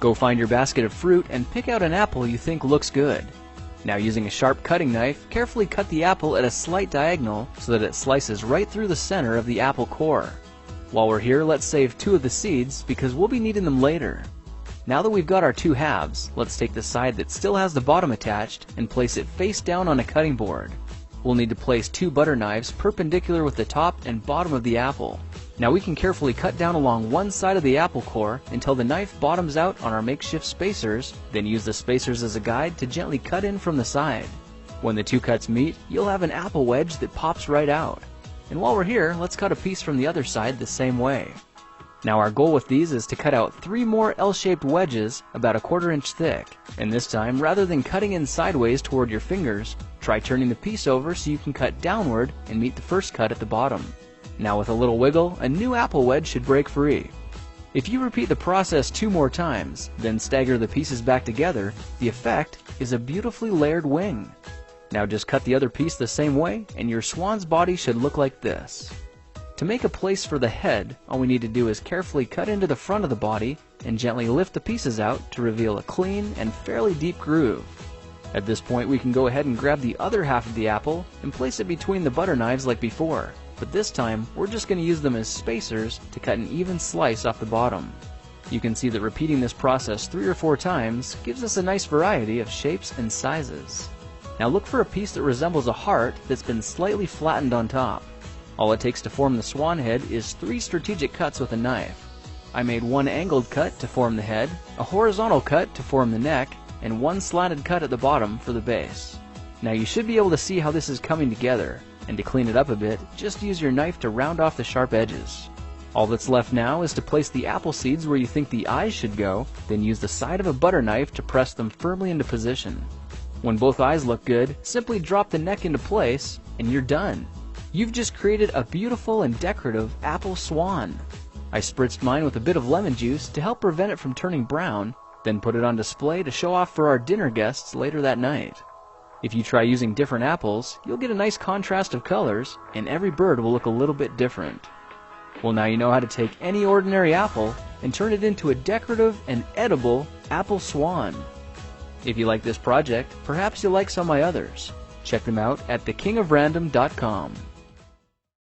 Go find your basket of fruit and pick out an apple you think looks good. Now, using a sharp cutting knife, carefully cut the apple at a slight diagonal so that it slices right through the center of the apple core. While we're here, let's save 2 of the seeds because we'll be needing them later. Now that we've got our 2 halves, let's take the side that still has the bottom attached and place it face down on a cutting board. We'll need to place 2 butter knives perpendicular with the top and bottom of the apple. Now we can carefully cut down along one side of the apple core until the knife bottoms out on our makeshift spacers, then use the spacers as a guide to gently cut in from the side. When the 2 cuts meet, you'll have an apple wedge that pops right out. And while we're here, let's cut a piece from the other side the same way. Now our goal with these is to cut out 3 more L-shaped wedges about 1/4 inch thick. And this time, rather than cutting in sideways toward your fingers, try turning the piece over so you can cut downward and meet the first cut at the bottom. Now with a little wiggle, a new apple wedge should break free. If you repeat the process 2 more times, then stagger the pieces back together, the effect is a beautifully layered wing. Now just cut the other piece the same way and your swan's body should look like this. To make a place for the head, all we need to do is carefully cut into the front of the body and gently lift the pieces out to reveal a clean and fairly deep groove. At this point we can go ahead and grab the other half of the apple and place it between the butter knives like before, but this time we're just going to use them as spacers to cut an even slice off the bottom. You can see that repeating this process 3 or 4 times gives us a nice variety of shapes and sizes. Now look for a piece that resembles a heart that's been slightly flattened on top. All it takes to form the swan head is 3 strategic cuts with a knife. I made 1 angled cut to form the head, a horizontal cut to form the neck, and 1 slanted cut at the bottom for the base. Now you should be able to see how this is coming together, and to clean it up a bit, just use your knife to round off the sharp edges. All that's left now is to place the apple seeds where you think the eyes should go, then use the side of a butter knife to press them firmly into position. When both eyes look good, simply drop the neck into place, and you're done. You've just created a beautiful and decorative apple swan. I spritzed mine with a bit of lemon juice to help prevent it from turning brown, then put it on display to show off for our dinner guests later that night. If you try using different apples, you'll get a nice contrast of colors, and every bird will look a little bit different. Well, now you know how to take any ordinary apple and turn it into a decorative and edible apple swan. If you like this project, perhaps you'll like some of my others. Check them out at thekingofrandom.com.